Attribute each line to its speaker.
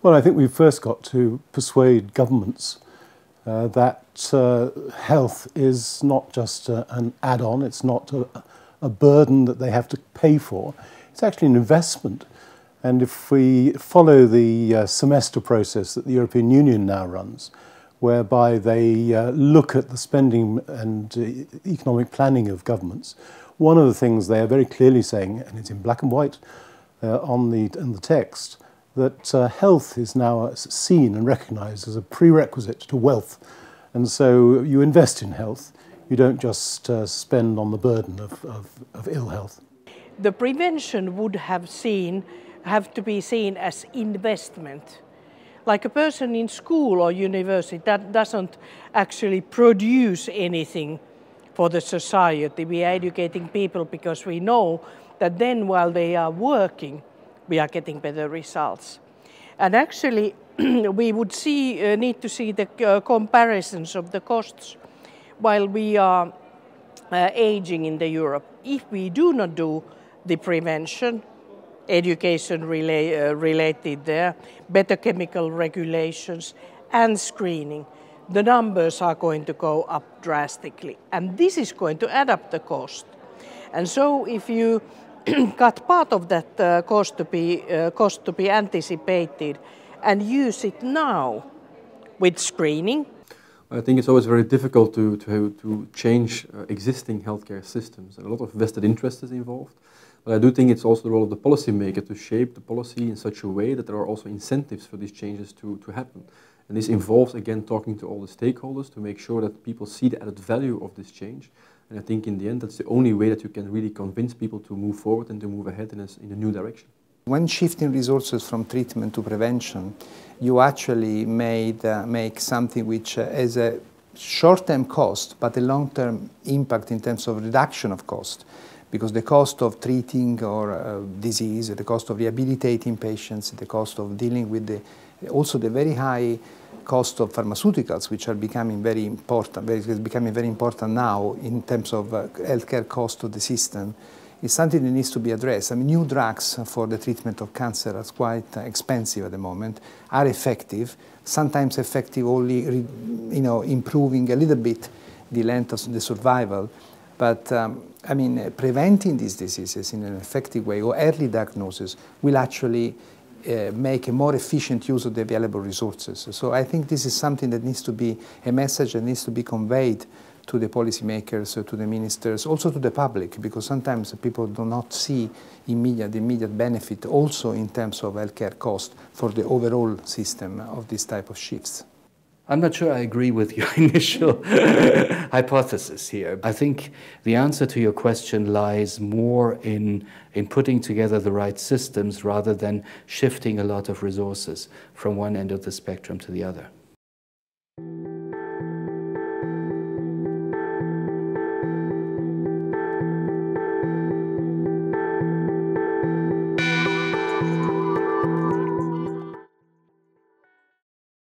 Speaker 1: Well, I think we've first got to persuade governments that health is not just an add-on, it's not a burden that they have to pay for, it's actually an investment. And if we follow the semester process that the European Union now runs, whereby they look at the spending and economic planning of governments, one of the things they are very clearly saying, and it's in black and white in the text, that health is now seen and recognised as a prerequisite to wealth. And so you invest in health, you don't just spend on the burden of ill health.
Speaker 2: The prevention would have to be seen as investment. Like a person in school or university that doesn't actually produce anything for the society. We are educating people because we know that then while they are working, we are getting better results. And actually, we would need to see the comparisons of the costs while we are aging in Europe. If we do not do the prevention, education related there, better chemical regulations and screening, the numbers are going to go up drastically. And this is going to add up the cost. And so if you cut part of that cost to be anticipated and use it now with screening.
Speaker 3: I think it's always very difficult to change existing healthcare systems, and a lot of vested interest is involved. But I do think it's also the role of the policymaker to shape the policy in such a way that there are also incentives for these changes to happen. And this involves, again, talking to all the stakeholders to make sure that people see the added value of this change. And I think in the end, that's the only way that you can really convince people to move forward and to move ahead in a new direction.
Speaker 4: When shifting resources from treatment to prevention, you actually make something which has a short-term cost, but a long-term impact in terms of reduction of cost. Because the cost of treating or disease, the cost of rehabilitating patients, the cost of dealing with also the very high cost of pharmaceuticals, which are becoming very important now in terms of healthcare cost of the system, is something that needs to be addressed. I mean, new drugs for the treatment of cancer are quite expensive at the moment, are effective, sometimes effective only, improving a little bit the length of the survival. But I mean, preventing these diseases in an effective way or early diagnosis will actually make a more efficient use of the available resources. So I think this is something that needs to be a message that needs to be conveyed to the policymakers, to the ministers, also to the public, because sometimes people do not see the immediate benefit also in terms of healthcare cost for the overall system of this type of shifts.
Speaker 5: I'm not sure I agree with your initial hypothesis here. I think the answer to your question lies more in putting together the right systems rather than shifting a lot of resources from one end of the spectrum to the other.